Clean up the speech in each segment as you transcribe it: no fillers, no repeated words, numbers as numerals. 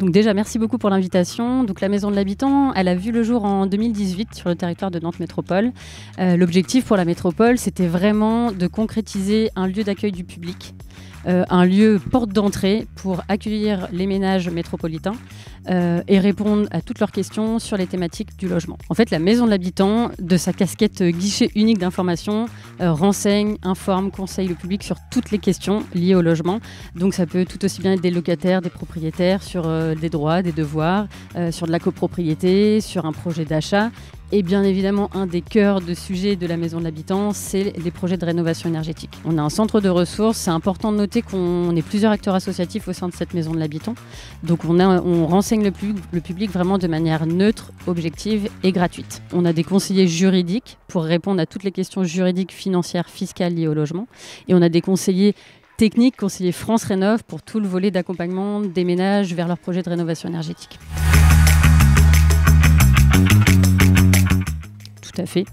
Donc déjà, merci beaucoup pour l'invitation. Donc la Maison de l'Habitant, elle a vu le jour en 2018 sur le territoire de Nantes Métropole. L'objectif pour la métropole, c'était vraiment de concrétiser un lieu d'accueil du public, un lieu porte d'entrée pour accueillir les ménages métropolitains et répondre à toutes leurs questions sur les thématiques du logement. En fait, la Maison de l'Habitant, de sa casquette guichet unique d'information, renseigne, informe, conseille le public sur toutes les questions liées au logement. Donc ça peut tout aussi bien être des locataires, des propriétaires, sur des droits, des devoirs, sur de la copropriété, sur un projet d'achat. Et bien évidemment, un des cœurs de sujet de la Maison de l'Habitant, c'est les projets de rénovation énergétique. On a un centre de ressources. C'est important de noter qu'on est plusieurs acteurs associatifs au sein de cette Maison de l'Habitant. Donc on renseigne le public vraiment de manière neutre, objective et gratuite. On a des conseillers juridiques pour répondre à toutes les questions juridiques, financières, fiscales liées au logement. Et on a des conseillers techniques, conseillers France Rénov' pour tout le volet d'accompagnement des ménages vers leurs projets de rénovation énergétique. Tout à fait.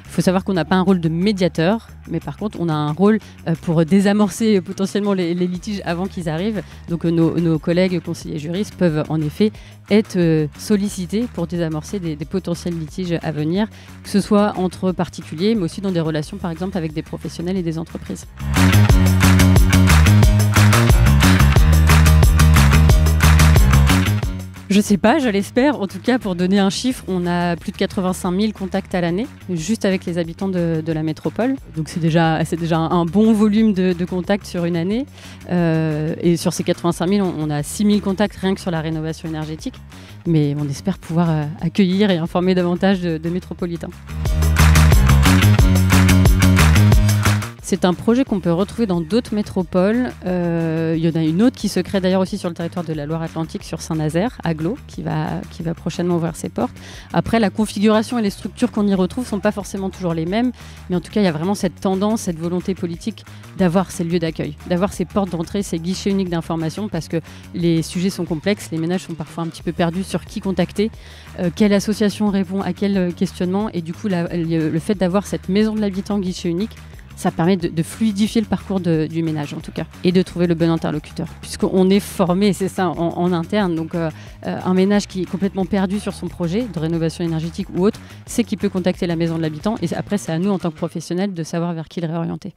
Il faut savoir qu'on n'a pas un rôle de médiateur, mais par contre, on a un rôle pour désamorcer potentiellement les litiges avant qu'ils arrivent. Donc nos collègues conseillers juristes peuvent en effet être sollicités pour désamorcer des potentiels litiges à venir, que ce soit entre particuliers, mais aussi dans des relations, par exemple, avec des professionnels et des entreprises. Je sais pas, je l'espère. En tout cas, pour donner un chiffre, on a plus de 85 000 contacts à l'année, juste avec les habitants de la métropole. Donc c'est déjà un bon volume de contacts sur une année. Et sur ces 85 000, on a 6 000 contacts rien que sur la rénovation énergétique. Mais on espère pouvoir accueillir et informer davantage de métropolitains. C'est un projet qu'on peut retrouver dans d'autres métropoles. Il y en a une autre qui se crée d'ailleurs aussi sur le territoire de la Loire-Atlantique, sur Saint-Nazaire, à Glo, qui va prochainement ouvrir ses portes. Après, la configuration et les structures qu'on y retrouve ne sont pas forcément toujours les mêmes. Mais en tout cas, il y a vraiment cette tendance, cette volonté politique d'avoir ces lieux d'accueil, d'avoir ces portes d'entrée, ces guichets uniques d'information, parce que les sujets sont complexes, les ménages sont parfois un petit peu perdus sur qui contacter, quelle association répond à quel questionnement. Et du coup, le fait d'avoir cette Maison de l'Habitant guichet unique, ça permet de fluidifier le parcours du ménage en tout cas, et de trouver le bon interlocuteur. Puisqu'on est formé, c'est ça, en interne. Donc un ménage qui est complètement perdu sur son projet de rénovation énergétique ou autre, c'est qu'il peut contacter la Maison de l'Habitant. Et après, c'est à nous en tant que professionnels de savoir vers qui le réorienter.